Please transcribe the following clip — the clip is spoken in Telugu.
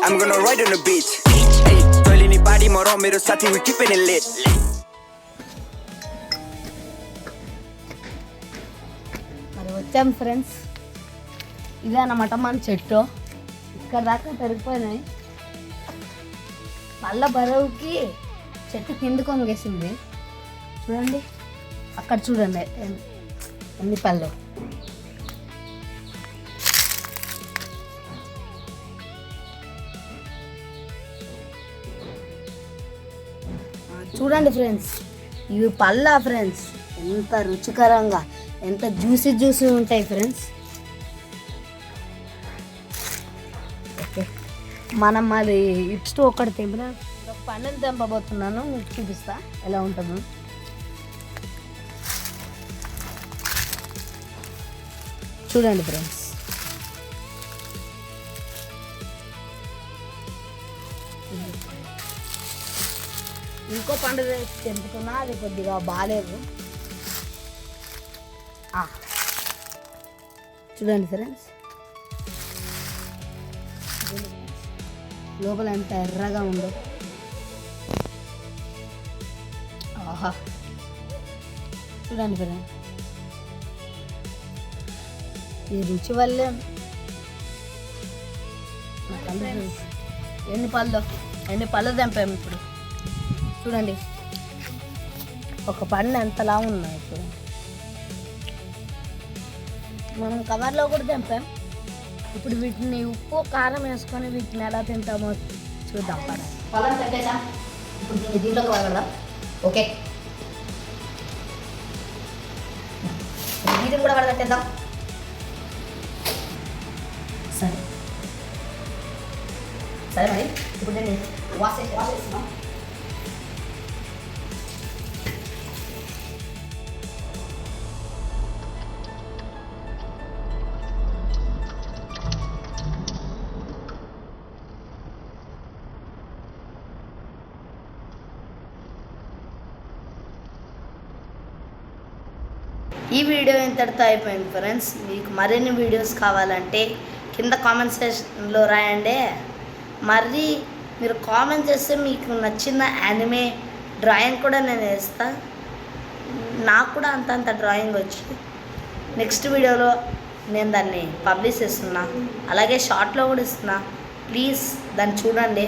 I'm gonna ride on the beach. Hey, toilet ni body moro mero sathi we keeping it lit. మరి వచ్చాం ఫ్రెండ్స్, ఇదే అన్నమాట మన చెట్టు. ఇక్కడ దాకా పెరిగిపోయినాయి. పళ్ళ బరువుకి చెట్టు కింద కొంగేసింది. చూడండి అక్కడ చూడండి ఎన్ని పళ్ళు. చూడండి ఫ్రెండ్స్, ఇవి పళ్ళ ఫ్రెండ్స్. ఎంత రుచికరంగా, ఎంత జ్యూసీ జ్యూసీ ఉంటాయి ఫ్రెండ్స్. ఓకే, మనం మరి ఇటు ఒకటి తెంపిన పండుని తెంపబోతున్నాను. మీకు చూపిస్తా ఎలా ఉంటుందో. చూడండి ఫ్రెండ్స్, ఇంకో పండు తెంపుతున్నా, అది కొద్దిగా బాగాలేదు. చూడండి ఫ్రెండ్స్, లోపల ఎంత ఎర్రగా ఉందో. ఆహా, చూడండి ఫ్రెండ్స్, ఈ రుచి వల్లే ఎన్ని పళ్ళు తెంపాము ఇప్పుడు. చూడండి ఒక పండు ఎంతలా ఉన్నాయి. ఇప్పుడు మనం కవర్లో కూడా తెంపాం. ఇప్పుడు వీటిని ఉప్పు కారం వేసుకొని వీటిని ఎలా తింటామో చూద్దాం. పొలం తగ్గేసా, ఇప్పుడు దీంట్లోకి వెళ్ళడం. ఓకే, వీటిని కూడా వడగట్టేద్దాం. సరే సరే, మరి ఇప్పుడు నేను వాష్ చేస్తున్నాం. ఈ వీడియో ఇంతటితో అయిపోయింది ఫ్రెండ్స్. మీకు మరిన్ని వీడియోస్ కావాలంటే కింద కామెంట్ సెక్షన్లో రాయండి. మరి మీరు కామెంట్ చేస్తే మీకు నచ్చిన యానిమే డ్రాయింగ్ కూడా నేను వేస్తాను. నాకు కూడా అంతంత డ్రాయింగ్ వచ్చి నెక్స్ట్ వీడియోలో నేను దాన్ని పబ్లిష్ చేస్తున్నా. అలాగే షార్ట్లో కూడా ఇస్తున్నా. ప్లీజ్ దాన్ని చూడండి.